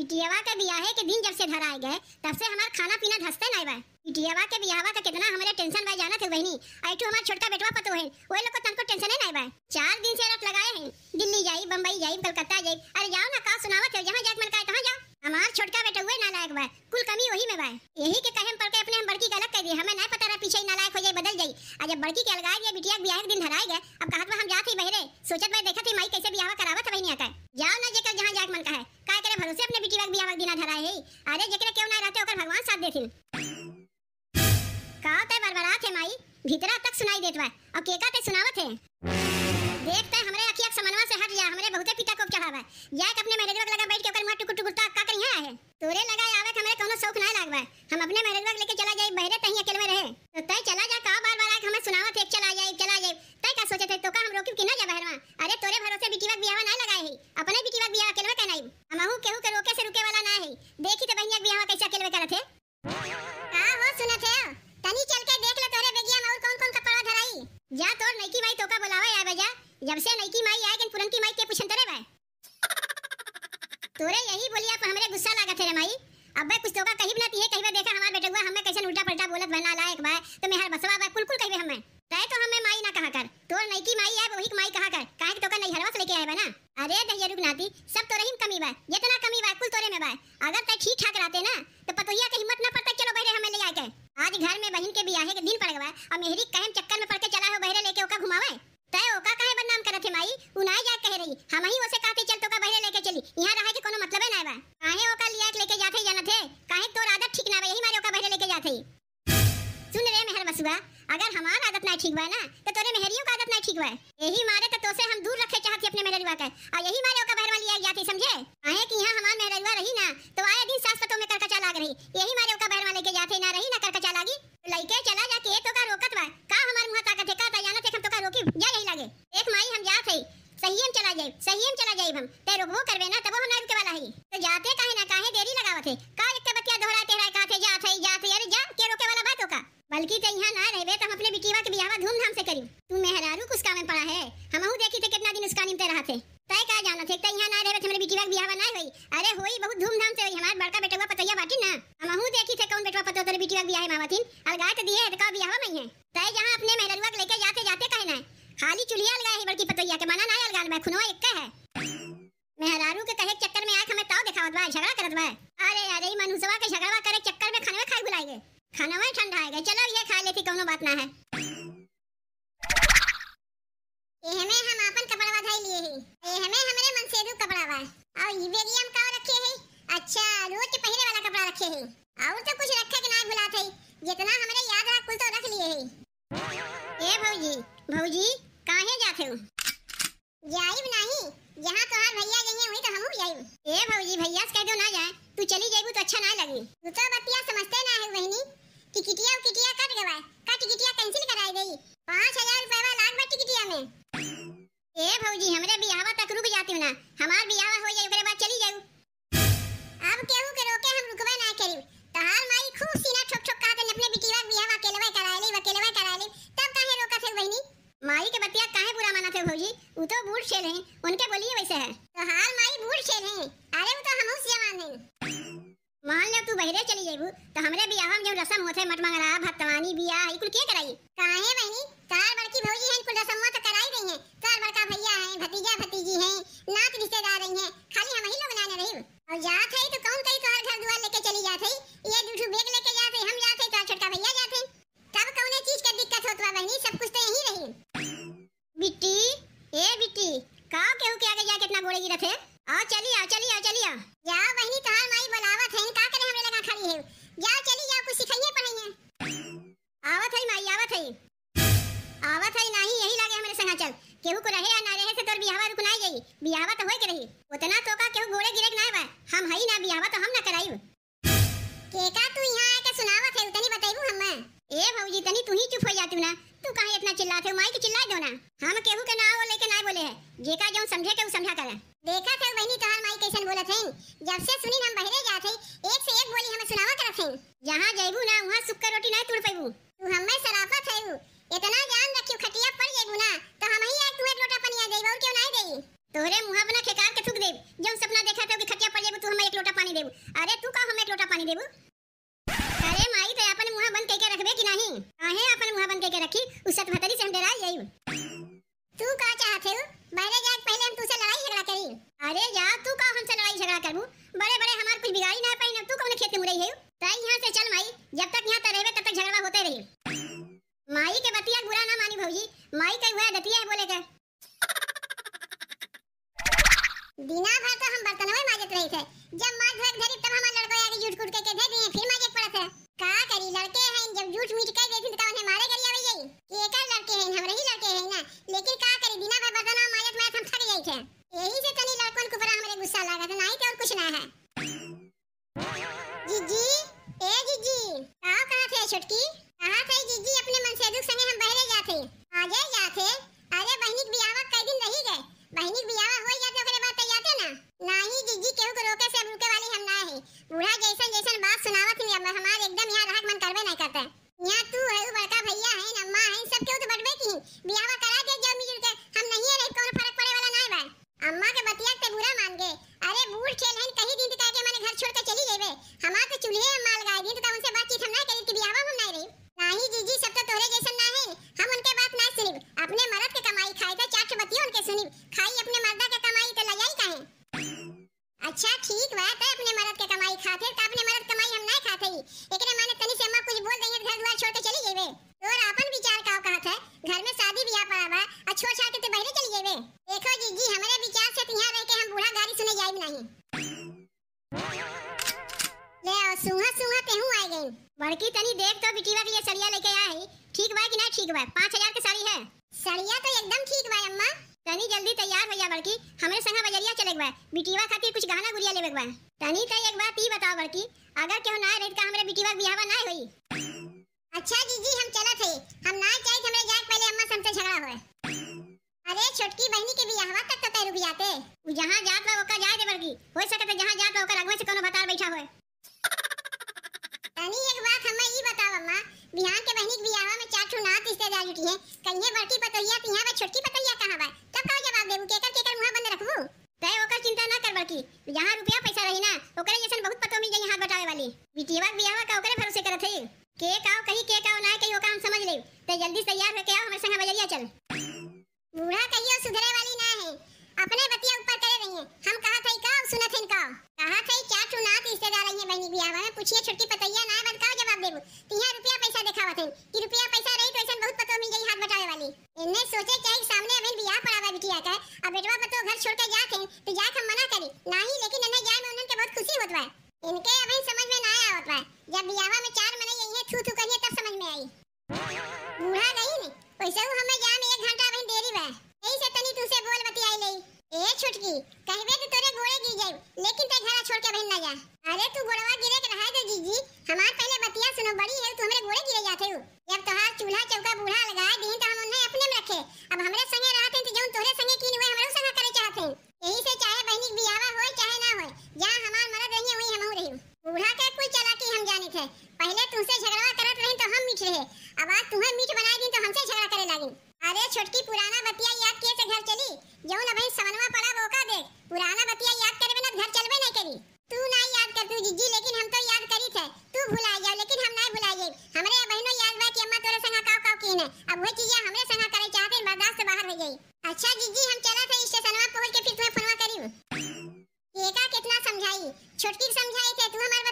बिटियावा के बियाहे के दिन जब से धराए गए तब से हमार खाना पीना धसते नहीं बा। बिटियावा के बियाहवा का कितना हमारे टेंशन बा जानत है बहनी। आई तो हमार छोटका बेटवा पतो है ओए लोग को तनको टेंशन नहीं बा। 4 दिन से रट लगाए हैं दिल्ली जाई बम्बई जाई कलकत्ता जाई। अरे जाओ ना का सुनावत है जहां जात मन का कहां जाओ। हमार छोटका बेटा हुए नालायक बा कुल कमी वही में बा। यही के कहे हम पड़ के अपने हम बड़की गलत कह दिए हमें नहीं पता रहा पीछे नालायक हो जाए बदल जाई। आज जब बड़की के अलगाए दिया बिटिया के बियाह के दिन धराए गए अब कहत में हम जात ही बहरे सोचत में देखत ही माई कैसे बियाह करावत है बहनी आका। जाओ ना जेकर जहां जात मन का है काय करे भरोसे अपने बिटिया के बियाह के दिन धराए है। अरे जेकरे क्यों ना रहते ओकर भगवान साथ देथिन। का ते बरबरात है माई भीतरा तक सुनाई देत बा और केका ते सुनावत है। देखते हमरे अखिया समनवा से हट जा हमरे बहुते पिता को चढ़ावा जाए अपने मैरेजवा लगा बैठ के ओकर मुंह टुकुर टुकुर का करी है है तोरे लगा आवे हमरे कोनो शौक ना लागबा। हम अपने मैरेजवा लेके चला जाई बहरे तही अकेले में रहे तो तय चला जा का बार-बार आके हमें सुनावत है चला जाए तय का सोचत है तो का हम रोकी कि ना जा बहरवा। अरे तोरे भरोसे बिटिया के बियाह ना लगाए है अपने बिटिया के बियाह अकेले में कहनाई हमहू केहू के रोके से रुके वाला ना है। देखी तो बहनिया के बियाह कैसे अकेले में करत है। का हो सुनत है तनी चल के देख ले तोरे बेगिया में और कौन-कौन कपड़ा धराई। जा तोर नईकी माई तोका बुलावा आवे जा जब से नईकी माई आए कि पुरनकी माई के पूछन तरे बा। तोरे यही बोलिया पर हमरे गुस्सा लागत है रे माई। अबे कुछ तोका कहिब ना तिहे कहिबे देखा हमार बेटवा हमें कैसे उल्टा पलटा बोलत बना लायक बा तो मेहर बसवा बा कुल कहिबे हमें तय तो हमें माई ना कहा कर तोर नईकी माई है वही माई कहा कर काहे कि तोका नहीं हरवा से लेके आए बा ना। अरे दहिया रुक नाती सब तोरे ही कमी बा जितना कमी बा कुल तोरे में बा। अगर तय ठीक ठाक रहते ना तो पतोहिया के हिम्मत ना पड़ता चलो बहरे हमें ले आके। आज घर में बहन के बियाहे के दिन पड़ गवा और मेहरी कहम चक्कर में पड़ के चला हो बहरे लेके ओका घुमावे तय ओका काहे बदनाम करत है माई उनाई जा कह रही हम ही ओसे कहते चल तो का बहरे लेके चली यहां रहे के कोनो मतलब ना बा। काहे ओका लिया लेके जाते जानत है काहे तोर आदत ठीक ना बा यही मारे ओका बहरे लेके जाते। सुन रे मेहर बसुआ अगर हमार आदत ना ठीक बा ना तो तोरे मेहरियों का आदत ना ठीक बा यही मारे तो तोसे हम दूर रखे चाहती अपने मेहरवा का और यही मारे ओका बहरवा लिया जाती समझे। काहे कि यहां हमार मेहरवा रही ना तो आए दिन सास पतों में करकचा लाग रही यही मारे ओका बहरवा लेके जाते ना रही ना करकचा लागी लइके चला जाके तो का रोकत बा का हमार मुंह ताकत है का ता जानत है हम तो का रोकी जा यही लागे एक माई हम जात है सही हम चला जाए हम ते रोकबो करबे ना तब हम ना रुके वाला है तो जाते काहे ना काहे देरी लगावत है का एक बतिया दोहराते रह काथे जात है अरे जा के रोके वाला बात होका बल्कि ते यहां ना रहबे तो हम अपने बिटिया के बियाह धूमधाम से करी। तू मेहरारू कुछ काम में पड़ा है हमहू देखी थे कितना दिन उसका निमते रहा थे तय का जानत है त यहां ना रहबे हमरे बिटिया के बियाह ना होई। अरे होई बहुत धूमधाम से होई हमार बड़का बेटवा पतैया बाटी ना हमहू देखी थे कौन बेटवा पतो तेरे बिटिया के बियाह मावतिन अलगाए त दिए त का बियाह में है तय जहां अपने मेहरवा के लेके जाते काहे ना खाली चुलिया लगाए है बड़की पतैया के मना ना अलगान में खुनवा एक है मेहरारू के कहे चक्कर में आके हमें ताव दिखावत बा झगड़ा करत बा। अरे मनुष्यवा के झगड़ा करे चक्कर में खाने खाए बुलाएगे खाना में ठंडा आएगा चलो ये खा लेती कोनो बात ना है। ये हमें हम अपन कपड़ा बधाई लिए है ये हमें हमरे मन से कपड़ा बा और ये बेगी हम का रखे है अच्छा रोज के पहने वाला कपड़ा रखे है और तो कुछ रखे के ना भुलात है जितना हमरे याद रहा कुल तो रख लिए है। ए भौजी काहे जाते हो जाइब नहीं जहां तोहार भैया गई वहीं तो हमहू जाइब। ए भौजी भैया से कह दो ना जाए तू चली जाइबू तो अच्छा ना लगी तू तो बतिया समझते ना है बहनी टिकटिया कट गवा का टिकटिया कैंसिल कराई गई 5000 रुपया लाग बा टिकटिया में। ए भौजी हमरे बियाहवा तक रुक जाती हूं ना हमार बियाहवा हो जाई ओकरे बाद चली जाऊ अब केहू के रोके हम रुकबे ना करी तहार माई खूब सीना ठोक ठोक कहत अपने बिटिया बियाहवा अकेले करा ले तब काहे रोका थे बहनी माई के बतिया काहे बुरा माना थे भौजी वो तो बूढ़ शेर हैं उनके बोलिए वैसे है तहार माई बूढ़ शेर हैं अरे वो तो हमहू जवान हैं। मान ले तू बहरे चली जाइबू तो हमरे बियाह में जो रस्म होथे मटमंगरा भतवानी बियाह ई कुल के कराई काहे बहनी तार बड़की भौजी हैं कुल रस्म तो कराई गई हैं तार बड़का भैया हैं भतीजा भतीजी हैं नात रिश्तेदार रही हैं खाली हम ही लोग ना रही और जात है तो कौन कहीं तोहर घर दुआर लेके चली जात है ये दूठू बैग लेके जात है हम जात है तो छोटका भैया जात है तब कौने चीज का दिक्कत होत बा बहनी सब कुछ तो यही रही। बिट्टी ए बिट्टी का केहू के आगे जा कितना गोड़े गिरत है आ चलिया जाओ बहनी तोहार माई बुलावत है का करे हमरे लगा खड़ी है जाओ चली जाओ कुछ सिखाइए पढ़ाइए आवत है माई आवत है नहीं यही लागे हमरे संगा चल केहू को रहे या ना रहे से तोर बियाहवा रुकनाई जाई बियाहवा तो होय के रही उतना तो का केहू गोड़े गिरक ना बा हम हई ना बियाहवा तो हम ना कराई केका तू यहां आके सुनावत है उतनी बताइबू हम्मे। ए भौजी तनी तू ही चुप हो जाती ना तू काहे इतना चिल्लाते हो माई के चिल्ला दो ना हम केहू के ना बोले के ना बोले है जेका जो समझे के उ समझा करे देखा थे बहनी तोहार माई कैसन बोलत है जब से सुनी हम बहरे जात है एक से एक बोली हमें सुनावा करत है जहां जाइबू ना वहां सुक्कर रोटी नहीं तुड़ पाइबू तू हमें सराफत है इतना जान रखियो खटिया पड़ जाइबू ना तो हम ही एक तू एक लोटा पानी आ जाइबू और क्यों नहीं देई तोरे मुंह बना खेकार के थूक देब जब सपना देखा था कि खटिया पड़ जाइबू तू हमें एक लोटा पानी देबू तू का चाहते हो? बहरे जाके पहले हम तुझसे लड़ाई झगड़ा करी। अरे जा, तू का हमसे लड़ाई झगड़ा करबू? बड़े बड़े हमार कुछ बिगाड़ी ना पाई ना, तू कौन खेत के मुरई है? तई यहां से चल माई, जब तक यहां रहेबे तब तक झगड़ा होते रही। माई के बतिया बुरा ना मानी भौजी, माई कई हुआ दतिया है बोले के। दिना भर तो हम बर्तनवे माजत रही थे, जब मार धोए धरी तब हमार लड़को आगे झूठ कूट के दे दिए, फिर माजे पड़त है। का करी, लड़के हैं, जब झूठ मीठ कह देती तो उन्हें मारे गली आवे जाई। कि एकर लड़के हैं, हमरे ही लड़के हैं ना, लेकिन का करी, दिना भर बर्तन माजत माजत हम थक जाई थे। यही से तनी लड़कन को पर हमरे गुस्सा लागत, नहीं तो और कुछ ना है। जीजी, ए जीजी, कहां थे छोटकी? कहां थे जीजी? अपने मन से दुख संगे हम बहरे जाते, आजे जाते। अरे बहनी के बियाह कई दिन रही गए, बहनी के बियाह हो जाते ओकरे बाद जाते ना। नहीं जीजी, केहू को रोके से रुके वाली हम ना है। बूढ़ा जैसन जैसन बात सुनावत ही अब हमार एकदम यहां रहक मन करबे नहीं करता। यहां तू है, बड़का भैया है, अम्मा है, सब केहू तो बटबे की बियाह करा दे जाओ मिल के, हम नहीं रहे, कोनो फर्क पड़े वाला नहीं बा। अम्मा के बतिया ते बुरा मान गए। अरे बूढ़ खेल है, कहीं दिन कह के मैंने घर छोड़ के चली जेबे, हमार तो चूल्हे में माल गाय दी तो उनसे बातचीत हम ना करी कि बियाह हम नहीं रही। नहीं जीजी, सब तो तोरे जैसन ना है, हम उनके बात ना सुनी। अपने मर्द के कमाई खाए तो चाट बतिया उनके सुनी, खाई अपने मर्दा के कमाई तो लजाई काहे। अच्छा ठीक बात है, अपने मर्द के कमाई खाते तो अपने मर्द कमाई हम नहीं खाते ही, एकरे माने तनी से अम्मा कुछ बोल देंगे घर द्वार छोड़ के चली जेबे। तोर अपन विचार का कहत है, घर में शादी ब्याह पड़ा बा और छोड़ छाड़ के तो बहरे चली जेबे। देखो जीजी, हमरे विचार से यहां रह के हम बूढ़ा गाड़ी सुने जाइब नहीं। ले आओ, सुहा सुहा तेहू आ गई। बड़की तनी देख तो बिटिया के लिए सड़िया लेके आई, ठीक बा कि ना ठीक बा? 5000 की साड़ी है। सड़िया तो एकदम ठीक बा अम्मा। तनी जल्दी तैयार हो जा बड़की, हमरे संग बजरिया चले बा, बिटिया खातिर कुछ गहना गुड़िया लेबे बा। तनी त एक बात ई बताओ बड़की, अगर केहू ना रहित का हमरे बिटिया के बियाह ना होई? अच्छा जीजी, हम चलत है, हम ना चाहिए हमरे जाके पहले अम्मा से झगड़ा होए। अरे छोटकी बहनी के बियाहवा तक तो रुक जाते, जहां जात बा ओका जाए दे बड़की, हो सके जहां जात बा ओकर अगवा से कोनो भतार बैठा होए। तनी एक बात हमें ई बताओ अम्मा, बिहान के बहनी के बियाहवा में 4 ठो नात रिश्तेदार जुटी है, कहिए बड़की पतोहिया तिहां बा, छोटकी पतोहिया कहां बा? तब का जवाब देबू? केकर मुंह बंद रखबू? तय ओकर चिंता ना कर बड़की, जहां रुपया पैसा रही ना ओकरे जैसन बहुत पतो मिल जाई हाथ बटावे वाली। बिटिया के बियाहवा का ओकरे भरोसे करत है, के काओ कहीं के काओ ना कहीं ओका हम समझ ले। ते जल्दी तैयार होके आओ, हमरे संग बजरिया चल। बूढ़ा कहियो सुधरे वाली ना है, अपने बतिया ऊपर करे रही है, हम कहा थे का सुनत है का कहा थे 4 ठो नात रिश्तेदार रही है बहनी बियाहवा में, पूछिए छोटकी पतैया ना बन का जवाब देबू? तिहां रुपया पैसा दिखावत है कि रुपया पैसा रही तो ऐसन बहुत पतो मिल जाई हाथ बटावे वाली। इन्ने सोचे चाहे सामने अबे बियाह पड़ावा बिटिया का, अब बेटवा पतो घर छोड़ के जात है तो जाके हम मना करी नहीं, लेकिन इन्हें जाए में उनके बहुत खुशी होत बा। इनके अबे समझ में ना आवत बा, जब बियाहवा में 4 मने यही थू थू करिए तब समझ में आई। बूढ़ा गई ने वैसे हमें जाए में 1 घंटा अबे देरी बा, यही से तनी तुसे बोल बतियाई ले। ए छोटकी, कहबे तो तोरे गोड़े गिर जाई, लेकिन ते घरा छोड़ के बहन ना जा। अरे तू गोड़वा गिरे के रहा दे जीजी, हमार पहले बतिया सुनो, बड़ी है तू हमरे गोड़े गिरे जाते हो। जब तोहार चूल्हा चौका बूढ़ा लगा दी तो हम उन्हें अपने में रखे, अब हमरे संगे रहते तो जौन तोरे संगे कीन हुए हमरो संगे करे चाहते। यही से चाहे बहनी बियाहवा होए चाहे ना होए, जहां हमार मर्द रही वही हमहू रही। बूढ़ा के कोई चालाकी हम जाने थे, पहले तुमसे झगड़ा करत रही तो हम मीठ रहे, अब आज तुम्हें मीठ बनाई दी तो हमसे झगड़ा करे लगी। अरे छोटकी, पुराना बतिया याद किए से घर चली, जौन अबे समनवा पड़ा वो का देख, पुराना बतिया याद करबे ना घर चलबे नहीं करी। तू ना याद कर तू जीजी, लेकिन हम तो याद करी थे, तू भुला जाओ लेकिन हम नहीं भुला जाए। हमरे बहनों याद बा कि अम्मा तोरे संग काव काव कीने, अब वही चीज हमरे संग करे चाहते बर्दाश्त से बाहर हो गई। अच्छा जीजी, हम चला थे स्टेशनवा पहुंच के फिर तुम्हें फोनवा करी। एका कितना समझाई, छोटकी समझाई थे, तू हमार